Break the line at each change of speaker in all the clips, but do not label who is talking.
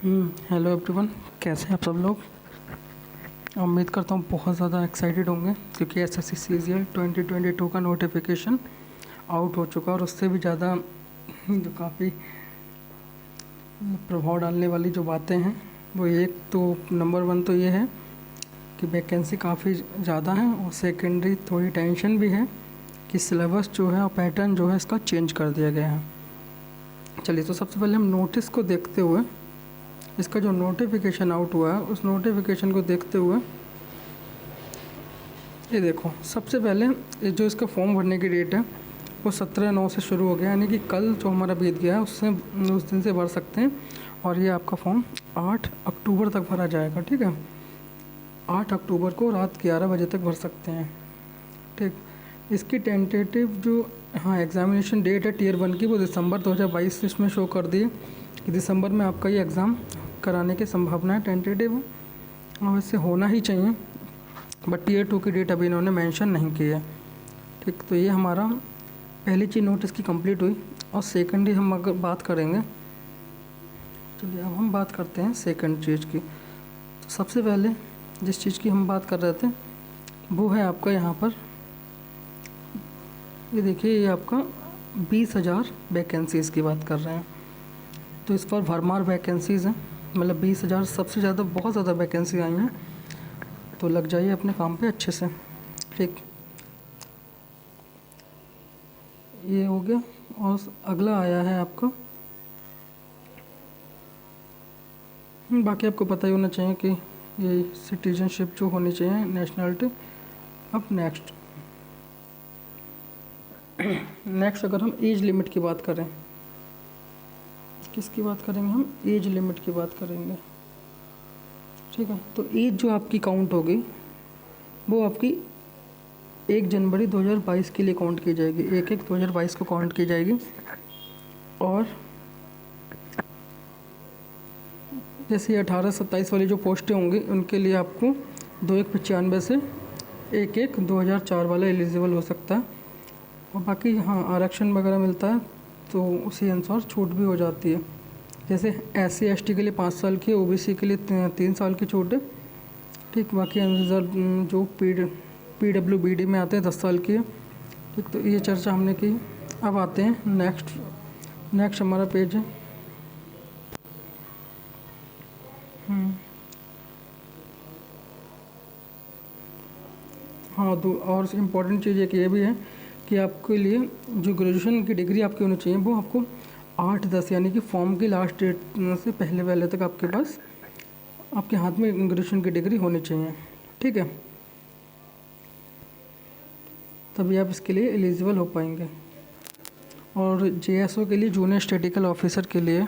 Hello everyone, कैसे हैं आप सब लोग। उम्मीद करता हूँ बहुत ज़्यादा एक्साइटेड होंगे क्योंकि एसएससी सीजीएल 2022 का नोटिफिकेशन आउट हो चुका और उससे भी ज़्यादा जो काफ़ी प्रभाव डालने वाली जो बातें हैं वो एक तो नंबर वन तो ये है कि वैकेंसी काफ़ी ज़्यादा है और सेकेंडरी थोड़ी टेंशन भी है कि सिलेबस जो है और पैटर्न जो है इसका चेंज कर दिया गया है। चलिए, तो सबसे पहले हम नोटिस को देखते हुए, इसका जो नोटिफिकेशन आउट हुआ है उस नोटिफिकेशन को देखते हुए ये देखो, सबसे पहले ये जो इसका फॉर्म भरने की डेट है वो 17/9 से शुरू हो गया, यानी कि कल जो हमारा बीत गया है उससे उस दिन से भर सकते हैं। और ये आपका फॉर्म 8 अक्टूबर तक भरा जाएगा। ठीक है, 8 अक्टूबर को रात 11 बजे तक भर सकते हैं। ठीक, इसकी टेंटेटिव जो एग्ज़ामिनेशन डेट है टियर 1 की वो दिसंबर 2022 इसमें शो कर दी कि दिसंबर में आपका ये एग्ज़ाम कराने की संभावना है। टेंटेटिव और इससे होना ही चाहिए, बट टियर 2 की डेट अभी इन्होंने मेंशन नहीं की है। ठीक, तो ये हमारा पहली चीज़ नोटिस की कंप्लीट हुई। और सेकेंडली हम अगर बात करेंगे, चलिए अब हम बात करते हैं सेकंड चीज़ की। तो सबसे पहले जिस चीज़ की हम बात कर रहे थे वो है आपका यहाँ पर, ये देखिए, ये आपका 20,000 वैकेंसीज़ की बात कर रहे हैं। तो इस पर भरमार वैकेंसीज़ हैं, मतलब 20,000 सबसे ज़्यादा, बहुत ज़्यादा वैकेंसी आई हैं। तो लग जाइए अपने काम पे अच्छे से। ठीक, ये हो गया। और अगला आया है आपका, बाकी आपको पता ही होना चाहिए कि ये सिटीजनशिप जो होनी चाहिए, नेशनलिटी। अब नेक्स्ट अगर हम एज लिमिट की बात करें, किसकी बात करेंगे हम, एज लिमिट की बात करेंगे। ठीक है, तो एज जो आपकी काउंट होगी वो आपकी 1 जनवरी 2022 के लिए काउंट की जाएगी, 1/1/2022 को काउंट की जाएगी। और जैसे 18-27 वाली जो पोस्टें होंगी उनके लिए आपको 2/1/95 से 1/1/2004 वाला एलिजिबल हो सकता है। और बाकी आरक्षण वगैरह मिलता है तो उसी अनुसार छूट भी हो जाती है। जैसे SC/ST के लिए 5 साल की, OBC के लिए 3 साल की छूट है। ठीक, बाकी अनरिजर्व जो PWBD में आते हैं 10 साल की है। ठीक, तो ये चर्चा हमने की। अब आते हैं नेक्स्ट हमारा पेज है। और इम्पॉर्टेंट चीज़ एक ये भी है कि आपके लिए जो ग्रेजुएशन की डिग्री आपकी होनी चाहिए वो आपको 8/10 यानी कि फॉर्म की लास्ट डेट से पहले तक आपके पास, आपके हाथ में ग्रेजुएशन की डिग्री होनी चाहिए। ठीक है, तभी आप इसके लिए एलिजिबल हो पाएंगे। और JSO के लिए, जूनियर स्टैटिस्टिकल ऑफिसर के लिए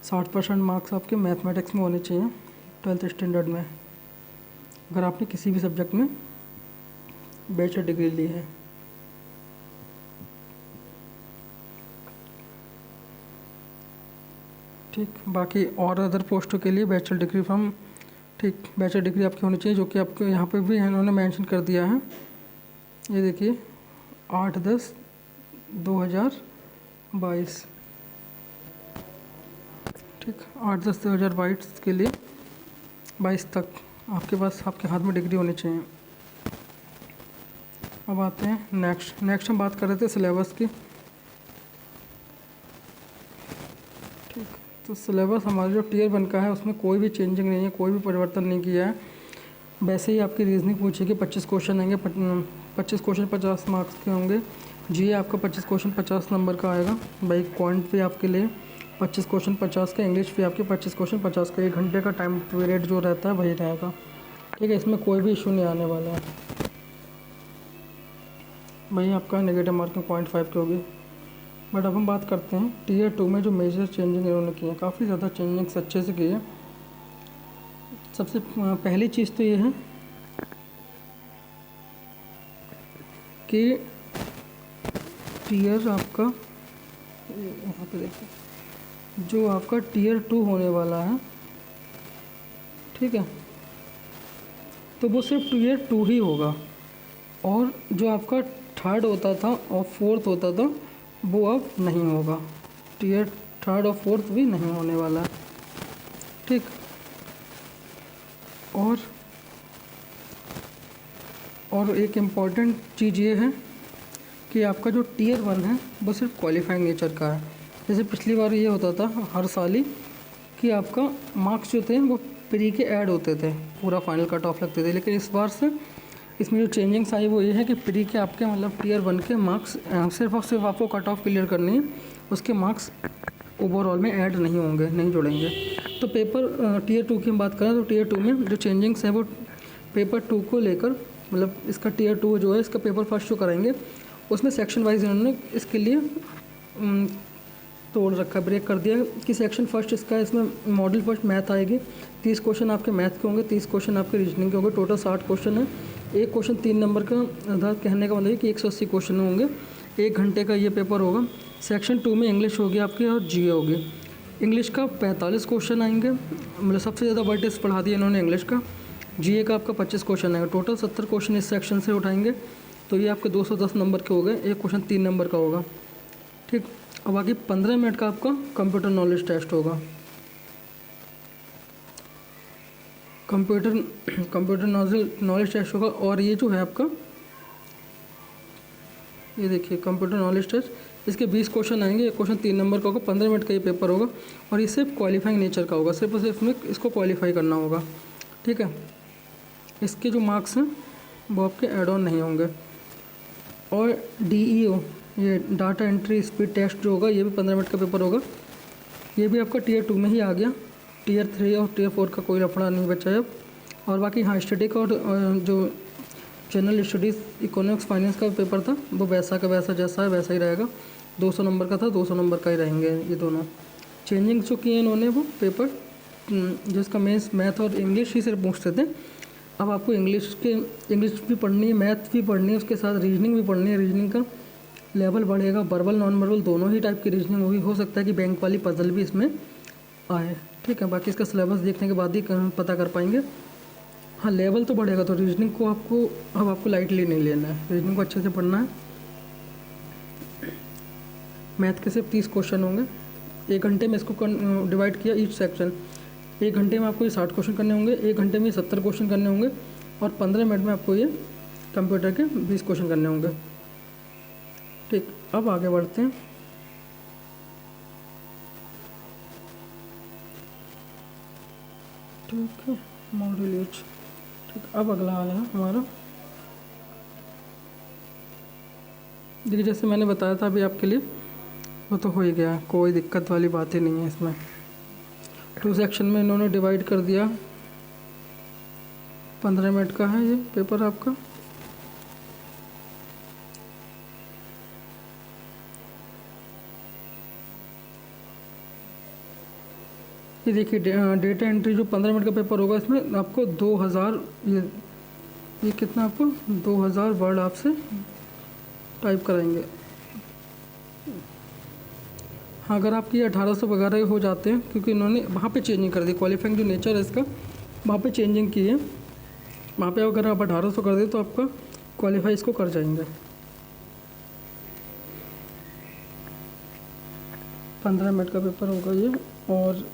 60% मार्क्स आपके मैथमेटिक्स में होने चाहिए 12th स्टैंडर्ड में, अगर आपने किसी भी सब्जेक्ट में बैचलर डिग्री ली है। ठीक, बाकी और अदर पोस्टों के लिए बैचलर डिग्री फ्रॉम, ठीक, बैचलर डिग्री आपकी होनी चाहिए, जो कि आपको यहाँ पे भी इन्होंने मेंशन कर दिया है। ये देखिए 8/10/2022। ठीक, 8/10/2022 के लिए 22 तक आपके पास, आपके हाथ में डिग्री होनी चाहिए। अब आते हैं नेक्स्ट हम बात कर रहे थे सिलेबस की। ठीक, तो सिलेबस हमारा जो टियर 1 का है उसमें कोई भी चेंजिंग नहीं है, कोई भी परिवर्तन नहीं किया है। वैसे ही आपकी रीजनिंग पूछेगी, 25 क्वेश्चन आएंगे, 25 क्वेश्चन 50 मार्क्स के होंगे। जी आपका 25 क्वेश्चन 50 नंबर का आएगा। भाई क्वांट भी आपके लिए 25 क्वेश्चन 50 का, इंग्लिश भी आपके 25 क्वेश्चन 50 का, 1 घंटे का टाइम पीरियड जो रहता है वही रहेगा। ठीक है, इसमें कोई भी इशू नहीं आने वाला है। भाई आपका नेगेटिव मार्किंग 0.5 की होगी। बट अब हम बात करते हैं टियर 2 में जो मेजर चेंजिंग इन्होंने की है, काफ़ी ज़्यादा चेंजिंग्स अच्छे से की है। सबसे पहली चीज़ तो ये है कि टियर आपका, यहाँ पे देखिए, जो आपका टियर 2 होने वाला है, ठीक है, तो वो सिर्फ टियर 2 ही होगा। और जो आपका 3rd होता था और 4th होता था वो अब नहीं होगा। टियर 3rd और 4th भी नहीं होने वाला है। ठीक। और एक इम्पॉर्टेंट चीज़ ये है कि आपका जो टियर 1 है वो सिर्फ क्वालिफाइंग नेचर का है। जैसे पिछली बार ये होता था हर साल ही कि आपका मार्क्स जो थे वो प्री के ऐड होते थे, पूरा फाइनल कट ऑफ लगते थे, लेकिन इस बार से इसमें जो चेंजिंग्स आई वो ये है कि प्री के आपके मतलब टियर 1 के मार्क्स सिर्फ और सिर्फ आपको कट ऑफ क्लियर करनी है, उसके मार्क्स ओवरऑल में ऐड नहीं होंगे, नहीं जुड़ेंगे। तो पेपर टियर 2 की हम बात करें तो टियर 2 में जो चेंजिंग्स हैं वो पेपर 2 को लेकर, मतलब इसका टियर 2 जो है इसका पेपर फर्स्ट जो कराएंगे उसमें सेक्शन वाइज इन्होंने इसके लिए तोड़ रखा, ब्रेक कर दिया कि सेक्शन फर्स्ट इसका, इसमें मॉडल फर्स्ट मैथ आएगी, 30 क्वेश्चन आपके मैथ के होंगे, 30 क्वेश्चन आपके रीजनिंग के होंगे, टोटल 60 क्वेश्चन है। एक क्वेश्चन 3 नंबर का आधार, कहने का मतलब है कि 180 क्वेश्चन होंगे, 1 घंटे का ये पेपर होगा। सेक्शन 2 में इंग्लिश होगी आपकी और जीए होगी। इंग्लिश का 45 क्वेश्चन आएंगे, मतलब सबसे ज़्यादा वर्टेज पढ़ा दिया इन्होंने इंग्लिश का। जीए का आपका 25 क्वेश्चन आएगा, टोटल 70 क्वेश्चन इस सेक्शन से उठाएंगे, तो ये आपके 210 नंबर के हो गए, एक क्वेश्चन 3 नंबर का होगा, ठीक। और बाकी 15 मिनट का आपका कंप्यूटर नॉलेज टेस्ट होगा। कंप्यूटर नॉलेज टेस्ट होगा। और ये जो है आपका, ये देखिए कंप्यूटर नॉलेज टेस्ट, इसके 20 क्वेश्चन आएंगे, एक क्वेश्चन 3 नंबर का होगा, 15 मिनट का ये पेपर होगा। और ये सिर्फ क्वालिफाइंग नेचर का होगा, सिर्फ और सिर्फ में इसको क्वालिफाई करना होगा, ठीक है। इसके जो मार्क्स हैं वो आपके एड ऑन नहीं होंगे। और DEO, ये डाटा एंट्री स्पीड टेस्ट जो होगा, ये भी 15 मिनट का पेपर होगा। ये भी आपका टियर 2 में ही आ गया, टियर 3 और टियर 4 का कोई लफड़ा नहीं बचा है अब। और बाकी हाँ, स्टैटिक और जो जनरल स्टडीज़ इकोनॉमिक्स फाइनेंस का पेपर था वो वैसा का वैसा जैसा है वैसा ही रहेगा, 200 नंबर का था, 200 नंबर का ही रहेंगे ये दोनों। चेंजिंग जो किए इन्होंने वो पेपर जो इसका मेंस मैथ और इंग्लिश ही सिर्फ पूछते थे, अब आपको इंग्लिश भी पढ़नी है, मैथ भी पढ़नी है, उसके साथ रीजनिंग भी पढ़नी है। रीजनिंग का लेवल बढ़ेगा, वर्बल नॉन वर्बल दोनों ही टाइप की रीजनिंग होगी, हो सकता है कि बैंक वाली पजल भी इसमें आए, ठीक है। बाकी इसका सिलेबस देखने के बाद ही पता कर पाएंगे। हाँ, लेवल तो बढ़ेगा, तो रीजनिंग को आपको लाइटली नहीं लेना है, रीजनिंग को अच्छे से पढ़ना है। मैथ के सिर्फ 30 क्वेश्चन होंगे, 1 घंटे में इसको डिवाइड किया ईच सेक्शन, 1 घंटे में आपको ये 60 क्वेश्चन करने होंगे, 1 घंटे में 70 क्वेश्चन करने होंगे, और 15 मिनट में आपको ये कंप्यूटर के 20 क्वेश्चन करने होंगे, ठीक। अब आगे बढ़ते हैं। ठीक है, मॉडल एज, ठीक। अब अगला आ गया हमारा, देखिए जैसे मैंने बताया था अभी आपके लिए, वो तो हो ही गया, कोई दिक्कत वाली बात ही नहीं है इसमें। 2 सेक्शन में इन्होंने डिवाइड कर दिया, 15 मिनट का है ये पेपर आपका। ये देखिए डेटा एंट्री जो 15 मिनट का पेपर होगा, इसमें आपको 2000 ये कितना आपको 2000 वर्ड आपसे टाइप कराएंगे। हाँ, अगर आपकी 1800 वगैरह हो जाते हैं, क्योंकि इन्होंने वहाँ पे चेंजिंग कर दी, क्वालिफाइंग जो नेचर है इसका वहाँ पे चेंजिंग की है, वहाँ पे अगर आप 1800 कर दें तो आपका क्वालिफाई इसको कर जाएंगे। 15 मिनट का पेपर होगा ये, और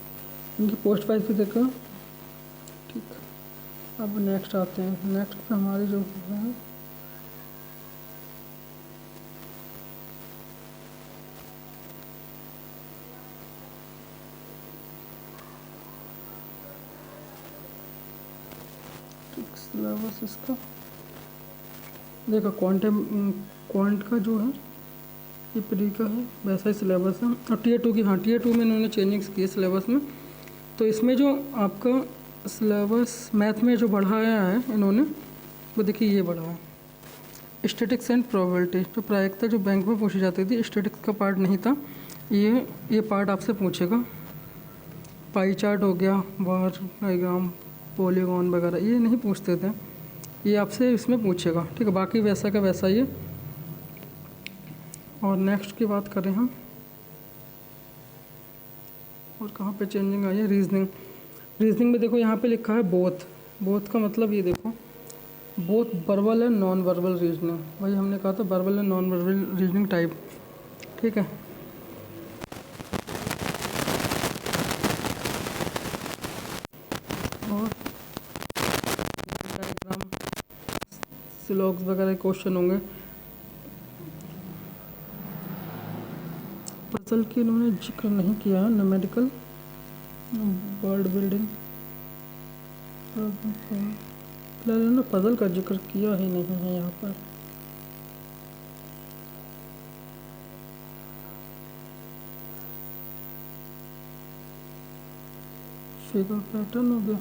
इनकी पोस्ट वाइज भी देखा, ठीक। अब नेक्स्ट आते हैं, नेक्स्ट पे हमारी जो है सिलेबस इसका देखो, क्वांट का जो है ये प्री का है, वैसा ही सिलेबस है। और टियर 2 की, हाँ टियर 2 में इन्होंने चेंजिंग्स किए सिलेबस में, तो इसमें जो आपका सिलेबस मैथ में जो बढ़ाया है इन्होंने, वो देखिए ये बढ़ा है स्टैटिक्स एंड प्रोबेबिलिटी, जो प्रायिकता जो बैंक में पूछी जाती थी, स्टैटिक्स का पार्ट नहीं था, ये पार्ट आपसे पूछेगा। पाई चार्ट हो गया, बार डायग्राम, पॉलीगॉन वगैरह ये नहीं पूछते थे, ये आपसे इसमें पूछेगा, ठीक है। बाकी वैसा का वैसा ही है। और नेक्स्ट की बात करें हम, और कहाँ पे चेंजिंग आई है, रीजनिंग में देखो यहाँ पे लिखा है बोथ का मतलब ये देखो, both verbal and non verbal reasoning, वही हमने कहा था verbal and non verbal reasoning type, ठीक है। सिलॉग्स वगैरह क्वेश्चन होंगे। पजल की इन्होंने जिक्र नहीं किया है, न्यूमेरिकल, वर्ड बिल्डिंग, फिलहाल इन्होंने पजल का जिक्र किया ही नहीं है यहाँ पर। फिगर पैटर्न हो गया,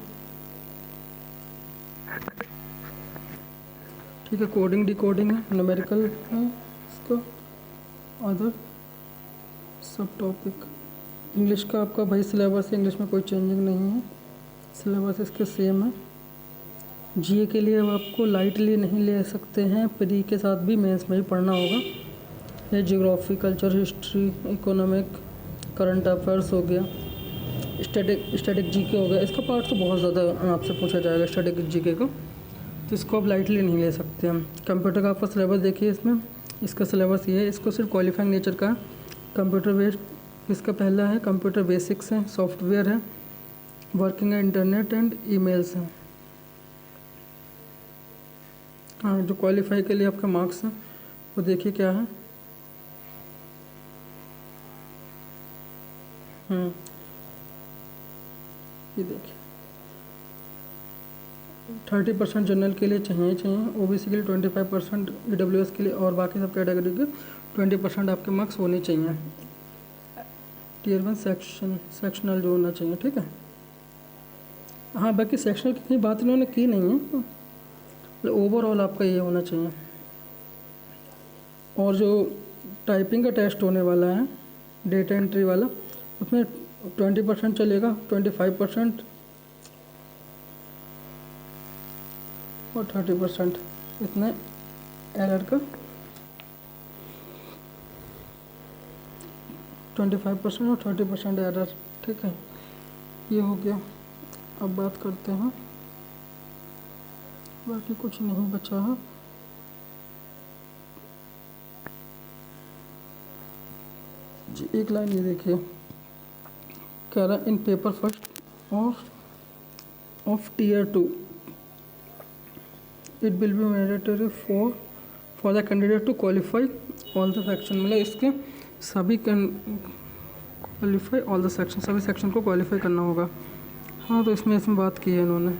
ठीक है। कोडिंग डिकोडिंग है, न्यूमेरिकल है इसका, अदर सब टॉपिक। इंग्लिश का आपका भाई सिलेबस है, इंग्लिश में कोई चेंजिंग नहीं है, सिलेबस इसके सेम है। जीए के लिए अब आपको लाइटली नहीं ले सकते हैं, प्री के साथ भी मेंस में ही पढ़ना होगा। ये geography, culture, history, economic, current affairs हो गया, स्टैटिक जीके हो गया। इसका पार्ट तो बहुत ज़्यादा आपसे पूछा जाएगा स्टैटिक जीके का, तो इसको आप लाइटली नहीं ले सकते हम। कंप्यूटर का आपका सिलेबस देखिए, इसमें इसका सिलेबस ये है, इसको सिर्फ क्वालिफाइंग नेचर का कंप्यूटर बेस्ड। इसका पहला है कंप्यूटर बेसिक्स है, सॉफ्टवेयर है, वर्किंग है, इंटरनेट एंड ईमेल्स है। हाँ, जो क्वालिफाई के लिए आपका मार्क्स है वो देखिए क्या है। ये देखिए 30% जनरल के लिए चाहिए, ओबीसी के लिए 25%, ईडब्ल्यूएस के लिए और बाकी सब कैटेगरी के 20% आपके मार्क्स होने चाहिए। टियर 1 सेक्शनल जो होना चाहिए, ठीक है। हाँ, बाकी सेक्शनल की कहीं बात इन्होंने की नहीं है, ओवरऑल आपका ये होना चाहिए। और जो टाइपिंग का टेस्ट होने वाला है, डेटा एंट्री वाला, उसमें 20% चलेगा, 25% और 30% इतने एरर का, 25% और 30% एरर, ठीक है। ये हो गया। अब बात करते हैं, बाकी कुछ नहीं बचा है। जी एक लाइन ये देखिए, कह रहा in paper first of tier 2 it will be mandatory for the candidate to qualify all the section, मतलब इसके सभी क्वालिफाई ऑल द सेक्शन, सभी सेक्शन को क्वालिफाई करना होगा। हाँ, तो इसमें बात की है इन्होंने।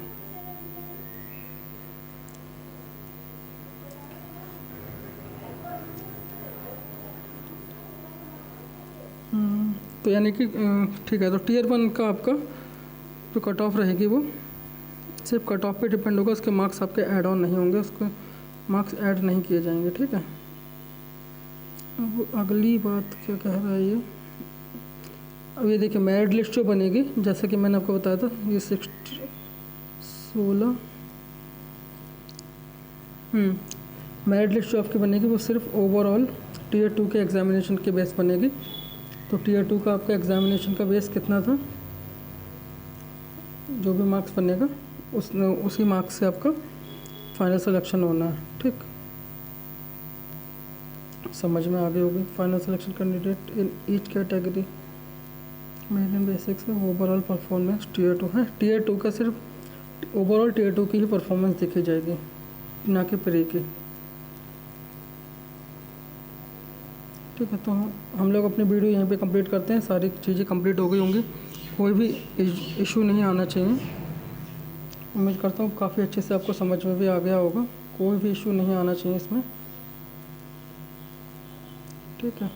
तो यानी कि ठीक है, तो टियर 1 का आपका जो कट ऑफ रहेगी वो सिर्फ कट ऑफ पे डिपेंड होगा, उसके मार्क्स आपके ऐड ऑन नहीं होंगे, उसके मार्क्स ऐड नहीं किए जाएंगे, ठीक है। अब अगली बात क्या कह रहा है ये, अब ये देखिए मेरिट लिस्ट जो बनेगी, जैसे कि मैंने आपको बताया था, ये 16 मेरिट लिस्ट जो आपकी बनेगी वो सिर्फ ओवरऑल टियर 2 के एग्जामिनेशन के बेस बनेगी। तो टियर 2 का आपका एग्जामिनेशन का बेस कितना था, जो भी मार्क्स बनेगा उसी मार्क्स से आपका फाइनल सिलेक्शन होना है, ठीक। समझ में आ गई होगी। Final selection candidate in each category, main basics है, ओवरऑल परफॉर्मेंस टियर 2 है। टियर 2 का सिर्फ ओवरऑल टियर 2 की ही परफॉर्मेंस देखी जाएगी, ना कि प्री की, ठीक है। तो हम लोग अपनी वीडियो यहीं पे कंप्लीट करते हैं, सारी चीज़ें कंप्लीट हो गई होंगी, कोई भी इशू नहीं आना चाहिए। उम्मीद करता हूँ काफ़ी अच्छे से आपको समझ में भी आ गया होगा, कोई भी इशू नहीं आना चाहिए इसमें, ठीक है।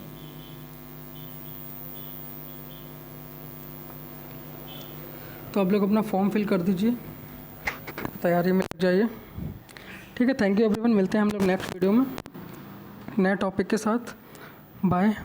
तो आप लोग अपना फॉर्म फिल कर दीजिए, तैयारी में लग जाइए, ठीक है। थैंक यू एवरीवन, मिलते हैं हम लोग नेक्स्ट वीडियो में नए टॉपिक के साथ। बाय।